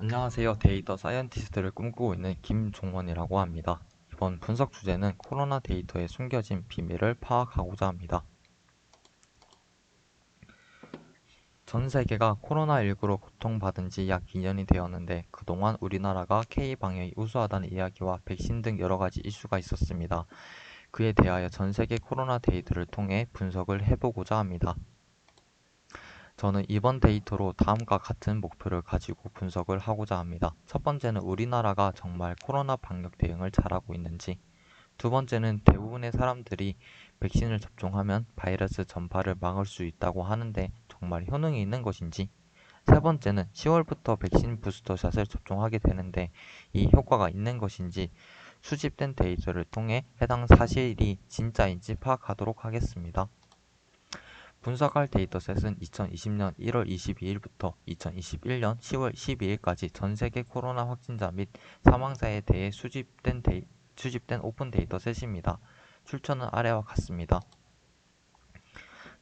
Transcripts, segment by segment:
안녕하세요. 데이터 사이언티스트를 꿈꾸고 있는 김종원이라고 합니다. 이번 분석 주제는 코로나 데이터에 숨겨진 비밀을 파악하고자 합니다. 전 세계가 코로나19로 고통받은 지 약 2년이 되었는데 그동안 우리나라가 K-방역이 우수하다는 이야기와 백신 등 여러 가지 이슈가 있었습니다. 그에 대하여 전 세계 코로나 데이터를 통해 분석을 해보고자 합니다. 저는 이번 데이터로 다음과 같은 목표를 가지고 분석을 하고자 합니다. 첫 번째는 우리나라가 정말 코로나 방역 대응을 잘하고 있는지, 두 번째는 대부분의 사람들이 백신을 접종하면 바이러스 전파를 막을 수 있다고 하는데 정말 효능이 있는 것인지, 세 번째는 10월부터 백신 부스터샷을 접종하게 되는데 이 효과가 있는 것인지 수집된 데이터를 통해 해당 사실이 진짜인지 파악하도록 하겠습니다. 분석할 데이터셋은 2020년 1월 22일부터 2021년 10월 12일까지 전 세계 코로나 확진자 및 사망자에 대해 수집된 오픈 데이터셋입니다. 출처는 아래와 같습니다.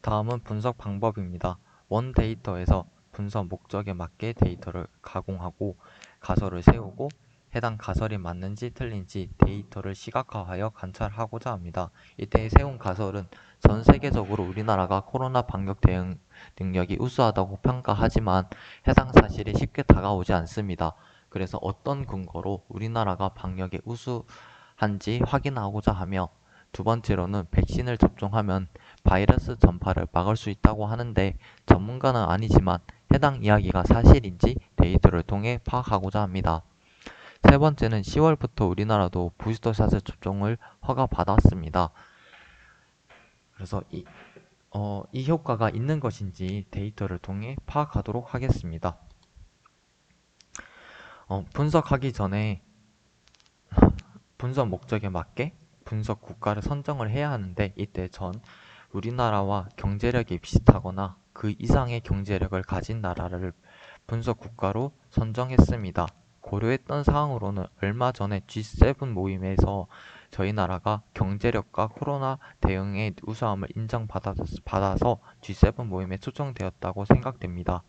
다음은 분석 방법입니다. 원 데이터에서 분석 목적에 맞게 데이터를 가공하고 가설을 세우고 해당 가설이 맞는지 틀린지 데이터를 시각화하여 관찰하고자 합니다. 이때 세운 가설은 전 세계적으로 우리나라가 코로나 방역 대응 능력이 우수하다고 평가하지만 해당 사실이 쉽게 다가오지 않습니다. 그래서 어떤 근거로 우리나라가 방역에 우수한지 확인하고자 하며, 두 번째로는 백신을 접종하면 바이러스 전파를 막을 수 있다고 하는데 전문가는 아니지만 해당 이야기가 사실인지 데이터를 통해 파악하고자 합니다. 세 번째는 10월부터 우리나라도 부스터샷을 접종을 허가받았습니다. 그래서 이 효과가 있는 것인지 데이터를 통해 파악하도록 하겠습니다. 분석하기 전에 분석 목적에 맞게 분석 국가를 선정을 해야 하는데 이때 전 우리나라와 경제력이 비슷하거나 그 이상의 경제력을 가진 나라를 분석 국가로 선정했습니다. 고려했던 사항으로는 얼마 전에 G7 모임에서 저희 나라가 경제력과 코로나 대응의 우수함을 인정받아서 G7 모임에 초청되었다고 생각됩니다.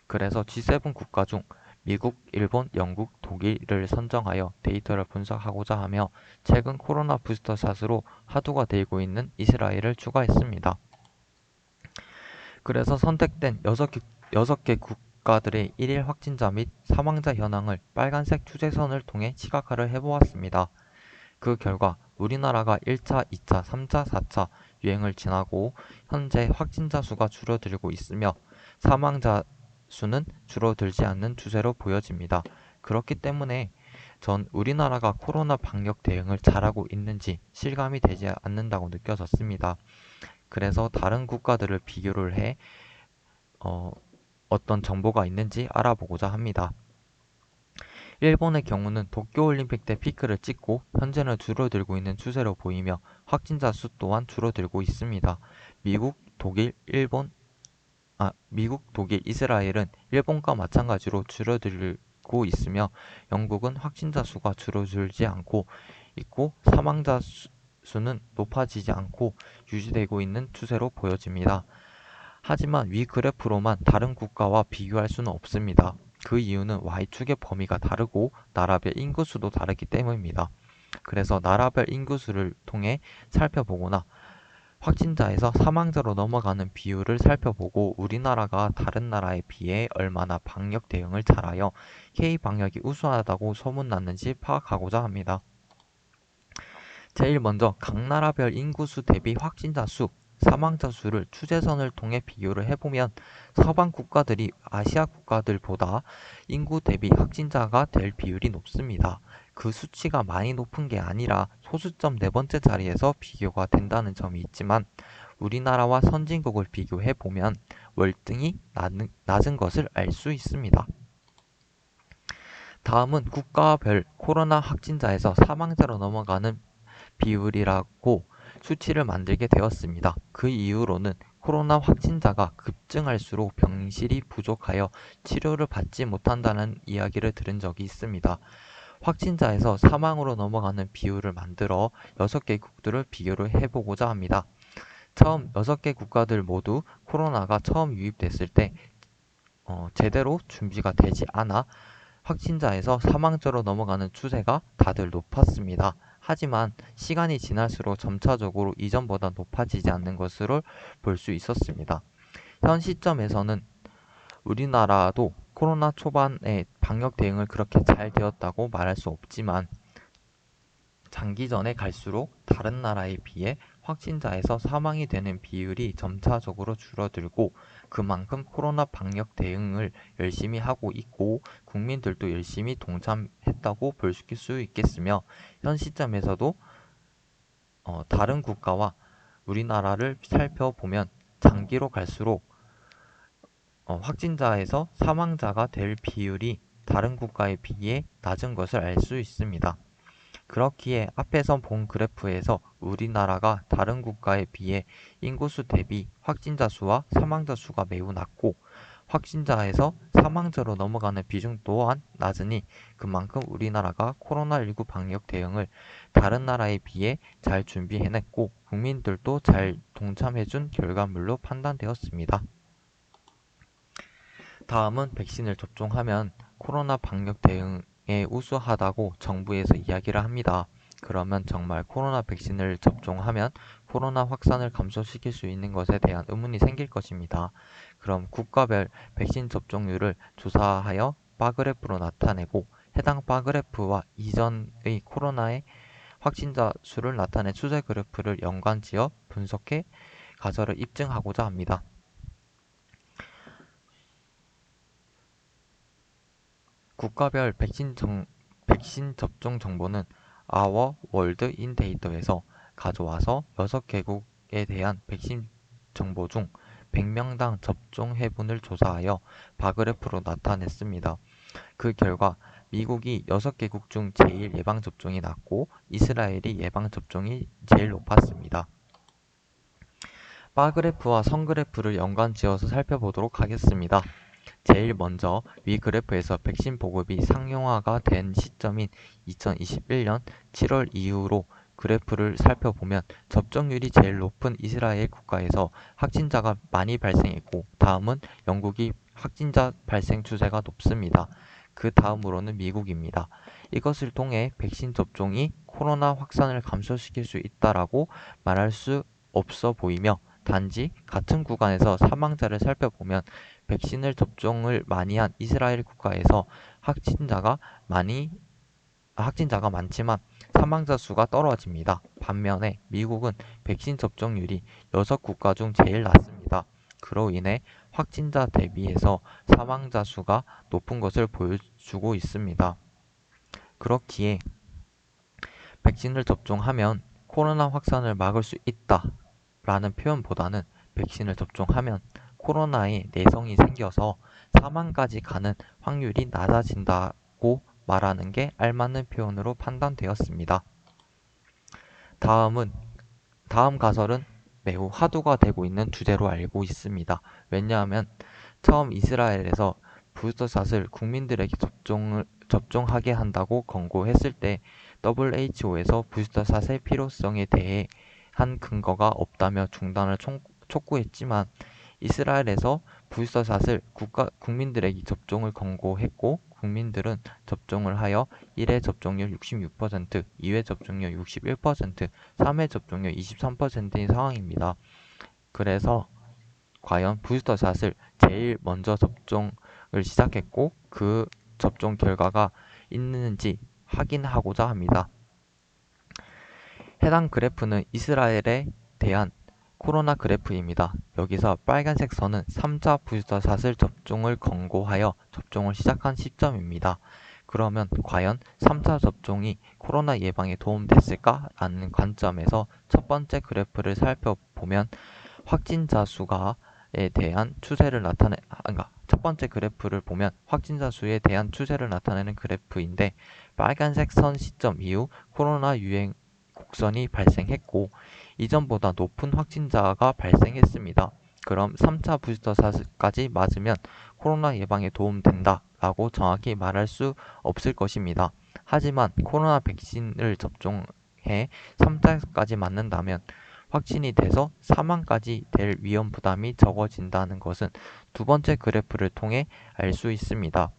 그래서 G7 국가 중 미국, 일본, 영국, 독일을 선정하여 데이터를 분석하고자 하며 최근 코로나 부스터샷으로 화두가 되고 있는 이스라엘을 추가했습니다. 그래서 선택된 6개 국가들의 1일 확진자 및 사망자 현황을 빨간색 추세선을 통해 시각화를 해보았습니다. 그 결과 우리나라가 1차, 2차, 3차, 4차 유행을 지나고 현재 확진자 수가 줄어들고 있으며 사망자 수는 줄어들지 않는 추세로 보여집니다. 그렇기 때문에 전 우리나라가 코로나 방역 대응을 잘하고 있는지 실감이 되지 않는다고 느껴졌습니다. 그래서 다른 국가들을 비교를 해 어떤 정보가 있는지 알아보고자 합니다. 일본의 경우는 도쿄올림픽 때 피크를 찍고 현재는 줄어들고 있는 추세로 보이며 확진자 수 또한 줄어들고 있습니다. 미국, 독일, 이스라엘은 일본과 마찬가지로 줄어들고 있으며 영국은 확진자 수가 줄어들지 않고 있고 사망자 수는 높아지지 않고 유지되고 있는 추세로 보여집니다. 하지만 위 그래프로만 다른 국가와 비교할 수는 없습니다. 그 이유는 Y축의 범위가 다르고 나라별 인구수도 다르기 때문입니다. 그래서 나라별 인구수를 통해 살펴보거나 확진자에서 사망자로 넘어가는 비율을 살펴보고 우리나라가 다른 나라에 비해 얼마나 방역 대응을 잘하여 K-방역이 우수하다고 소문났는지 파악하고자 합니다. 제일 먼저 각 나라별 인구수 대비 확진자 수, 사망자 수를 추세선을 통해 비교를 해보면 서방 국가들이 아시아 국가들보다 인구 대비 확진자가 될 비율이 높습니다. 그 수치가 많이 높은 게 아니라 소수점 네 번째 자리에서 비교가 된다는 점이 있지만 우리나라와 선진국을 비교해보면 월등히 낮은 것을 알 수 있습니다. 다음은 국가별 코로나 확진자에서 사망자로 넘어가는 비율이라고 수치를 만들게 되었습니다. 그 이유로는 코로나 확진자가 급증할수록 병실이 부족하여 치료를 받지 못한다는 이야기를 들은 적이 있습니다. 확진자에서 사망으로 넘어가는 비율을 만들어 6개 국들을 비교를 해보고자 합니다. 처음 6개 국가들 모두 코로나가 처음 유입됐을 때 제대로 준비가 되지 않아 확진자에서 사망자로 넘어가는 추세가 다들 높았습니다. 하지만 시간이 지날수록 점차적으로 이전보다 높아지지 않는 것으로 볼 수 있었습니다. 현 시점에서는 우리나라도 코로나 초반에 방역 대응을 그렇게 잘 되었다고 말할 수 없지만 장기전에 갈수록 다른 나라에 비해 확진자에서 사망이 되는 비율이 점차적으로 줄어들고 그만큼 코로나 방역 대응을 열심히 하고 있고 국민들도 열심히 동참했다고 볼 수 있겠으며 현 시점에서도 다른 국가와 우리나라를 살펴보면 장기로 갈수록 확진자에서 사망자가 될 비율이 다른 국가에 비해 낮은 것을 알 수 있습니다. 그렇기에 앞에서 본 그래프에서 우리나라가 다른 국가에 비해 인구수 대비 확진자 수와 사망자 수가 매우 낮고 확진자에서 사망자로 넘어가는 비중 또한 낮으니 그만큼 우리나라가 코로나19 방역 대응을 다른 나라에 비해 잘 준비해냈고 국민들도 잘 동참해준 결과물로 판단되었습니다. 다음은 백신을 접종하면 코로나 방역 대응에 우수하다고 정부에서 이야기를 합니다. 그러면 정말 코로나 백신을 접종하면 코로나 확산을 감소시킬 수 있는 것에 대한 의문이 생길 것입니다. 그럼 국가별 백신 접종률을 조사하여 바그래프로 나타내고 해당 바그래프와 이전의 코로나의 확진자 수를 나타낸 추세 그래프를 연관지어 분석해 가설을 입증하고자 합니다. 국가별 백신 접종 정보는 Our World in Data에서 가져와서 6개국에 대한 백신 정보 중 100명당 접종 회분을 조사하여 바그래프로 나타냈습니다. 그 결과 미국이 6개국 중 제일 예방접종이 낮고 이스라엘이 예방접종이 제일 높았습니다. 바그래프와 선그래프를 연관지어서 살펴보도록 하겠습니다. 제일 먼저 위 그래프에서 백신 보급이 상용화가 된 시점인 2021년 7월 이후로 그래프를 살펴보면 접종률이 제일 높은 이스라엘 국가에서 확진자가 많이 발생했고 다음은 영국이 확진자 발생 추세가 높습니다. 그 다음으로는 미국입니다. 이것을 통해 백신 접종이 코로나 확산을 감소시킬 수 있다라고 말할 수 없어 보이며 단지 같은 구간에서 사망자를 살펴보면 백신을 접종을 많이 한 이스라엘 국가에서 확진자가 많지만 사망자 수가 떨어집니다. 반면에 미국은 백신 접종률이 6국가 중 제일 낮습니다. 그로 인해 확진자 대비해서 사망자 수가 높은 것을 보여주고 있습니다. 그렇기에 백신을 접종하면 코로나 확산을 막을 수 있다 라는 표현보다는 백신을 접종하면 코로나에 내성이 생겨서 사망까지 가는 확률이 낮아진다고 말하는 게 알맞는 표현으로 판단되었습니다. 다음 가설은 매우 화두가 되고 있는 주제로 알고 있습니다. 왜냐하면 처음 이스라엘에서 부스터샷을 국민들에게 접종하게 한다고 권고했을 때 WHO에서 부스터샷의 필요성에 대해 한 근거가 없다며 중단을 촉구했지만 이스라엘에서 부스터샷을 국민들에게 접종을 권고했고 국민들은 접종을 하여 1회 접종률 66%, 2회 접종률 61%, 3회 접종률 23%인 상황입니다. 그래서 과연 부스터샷을 제일 먼저 접종을 시작했고 그 접종 결과가 있는지 확인하고자 합니다. 해당 그래프는 이스라엘에 대한 코로나 그래프입니다. 여기서 빨간색 선은 3차 부스터샷을 접종을 권고하여 접종을 시작한 시점입니다. 그러면 과연 3차 접종이 코로나 예방에 도움됐을까? 라는 관점에서 첫 번째 그래프를 살펴보면 확진자 수에 대한 추세를 첫 번째 그래프를 보면 확진자 수에 대한 추세를 나타내는 그래프인데 빨간색 선 시점 이후 코로나 유행 곡선이 발생했고 이전보다 높은 확진자가 발생했습니다. 그럼 3차 부스터샷까지 맞으면 코로나 예방에 도움된다 라고 정확히 말할 수 없을 것입니다. 하지만 코로나 백신을 접종해 3차까지 맞는다면 확진이 돼서 사망까지 될 위험 부담이 적어진다는 것은 두 번째 그래프를 통해 알 수 있습니다.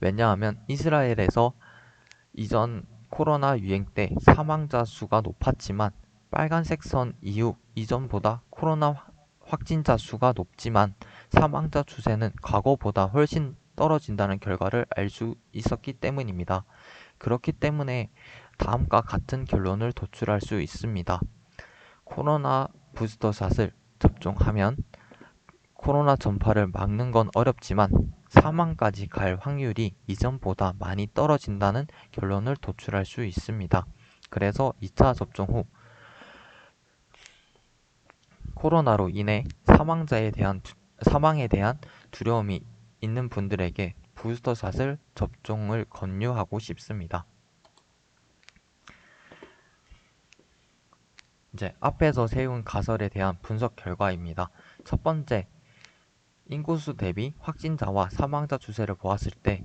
왜냐하면 이스라엘에서 이전 코로나 유행 때 사망자 수가 높았지만 빨간색 선 이후 이전보다 코로나 확진자 수가 높지만 사망자 추세는 과거보다 훨씬 떨어진다는 결과를 알 수 있었기 때문입니다. 그렇기 때문에 다음과 같은 결론을 도출할 수 있습니다. 코로나 부스터샷을 접종하면 코로나 전파를 막는 건 어렵지만 사망까지 갈 확률이 이전보다 많이 떨어진다는 결론을 도출할 수 있습니다. 그래서 2차 접종 후 코로나로 인해 사망에 대한 두려움이 있는 분들에게 부스터샷을 접종을 권유하고 싶습니다. 이제 앞에서 세운 가설에 대한 분석 결과입니다. 첫 번째, 인구수 대비 확진자와 사망자 추세를 보았을 때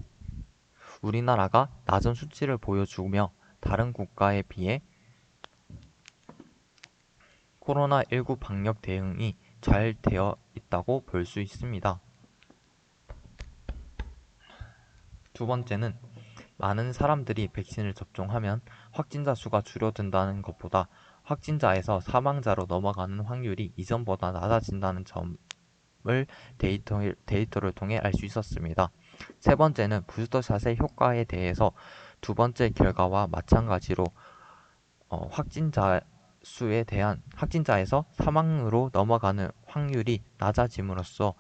우리나라가 낮은 수치를 보여주며 다른 국가에 비해 코로나19 방역 대응이 잘 되어 있다고 볼 수 있습니다. 두 번째는 많은 사람들이 백신을 접종하면 확진자 수가 줄어든다는 것보다 확진자에서 사망자로 넘어가는 확률이 이전보다 낮아진다는 점을 데이터를 통해 알 수 있었습니다. 세 번째는 부스터샷의 효과에 대해서 두 번째 결과와 마찬가지로 확진자에서 사망으로 넘어가는 확률이 낮아짐으로써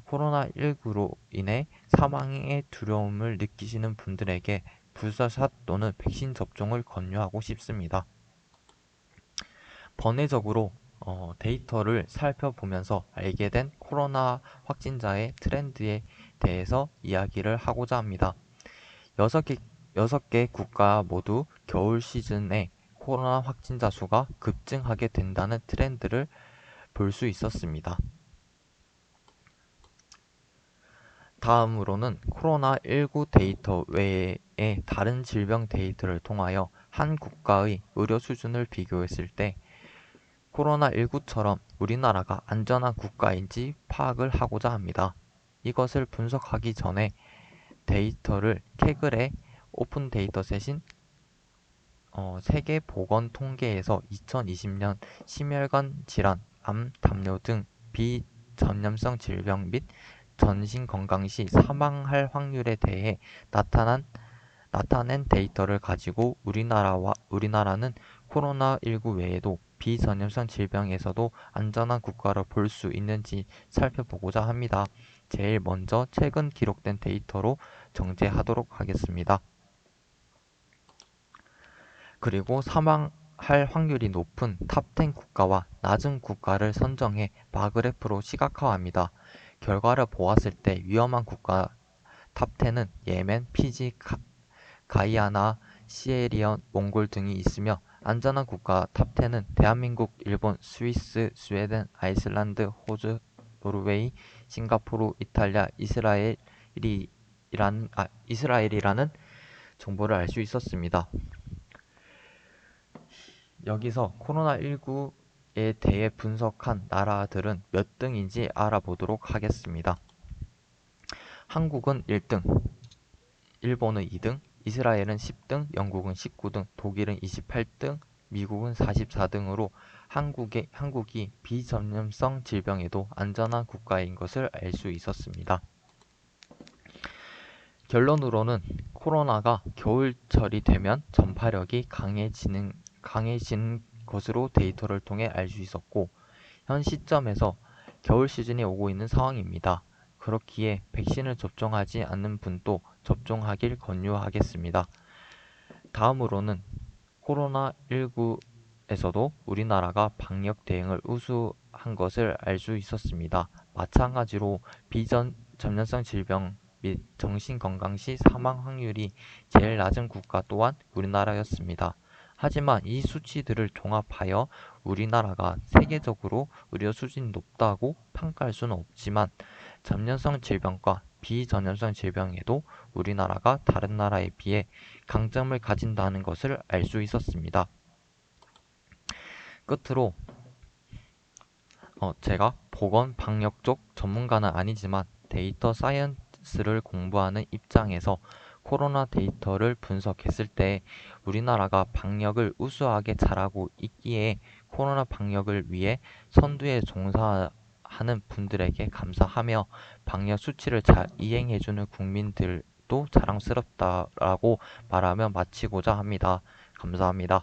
코로나19로 인해 사망의 두려움을 느끼시는 분들에게 부스터샷 또는 백신 접종을 권유하고 싶습니다. 번외적으로 데이터를 살펴보면서 알게 된 코로나 확진자의 트렌드에 대해서 이야기를 하고자 합니다. 6개 국가 모두 겨울 시즌에 코로나 확진자 수가 급증하게 된다는 트렌드를 볼 수 있었습니다. 다음으로는 코로나19 데이터 외에 다른 질병 데이터를 통하여 한 국가의 의료 수준을 비교했을 때 코로나19처럼 우리나라가 안전한 국가인지 파악을 하고자 합니다. 이것을 분석하기 전에 데이터를 케글의 오픈 데이터셋인 세계보건통계에서 2020년 심혈관 질환, 암, 담요 등 비전염성 질병 및 전신건강 시 사망할 확률에 대해 나타낸 데이터를 가지고 우리나라는 코로나19 외에도 비전염성 질병에서도 안전한 국가로 볼 수 있는지 살펴보고자 합니다. 제일 먼저 최근 기록된 데이터로 정제하도록 하겠습니다. 그리고 사망할 확률이 높은 탑10 국가와 낮은 국가를 선정해 바그래프로 시각화합니다. 결과를 보았을 때 위험한 국가 탑10은 예멘, 피지, 가이아나, 시에리온, 몽골 등이 있으며 안전한 국가 탑10은 대한민국, 일본, 스위스, 스웨덴, 아이슬란드, 호주, 노르웨이, 싱가포르, 이탈리아, 이스라엘이라는 정보를 알 수 있었습니다. 여기서 코로나19에 대해 분석한 나라들은 몇 등인지 알아보도록 하겠습니다. 한국은 1등, 일본은 2등, 이스라엘은 10등, 영국은 19등, 독일은 28등, 미국은 44등으로 한국이 비전염성 질병에도 안전한 국가인 것을 알 수 있었습니다. 결론으로는 코로나가 겨울철이 되면 전파력이 강해지는 것으로 데이터를 통해 알 수 있었고 현 시점에서 겨울 시즌이 오고 있는 상황입니다. 그렇기에 백신을 접종하지 않는 분도 접종하길 권유하겠습니다. 다음으로는 코로나19에서도 우리나라가 방역 대응을 우수한 것을 알 수 있었습니다. 마찬가지로 비전염성 질병 및 정신건강 시 사망 확률이 제일 낮은 국가 또한 우리나라였습니다. 하지만 이 수치들을 종합하여 우리나라가 세계적으로 의료 수준이 높다고 평가할 수는 없지만 전염성 질병과 비전염성 질병에도 우리나라가 다른 나라에 비해 강점을 가진다는 것을 알 수 있었습니다. 끝으로 제가 보건 방역 쪽 전문가는 아니지만 데이터 바이러스를 공부하는 입장에서 코로나 데이터를 분석했을 때 우리나라가 방역을 우수하게 잘하고 있기에 코로나 방역을 위해 선두에 종사하는 분들에게 감사하며 방역 수칙을 잘 이행해주는 국민들도 자랑스럽다라고 말하며 마치고자 합니다. 감사합니다.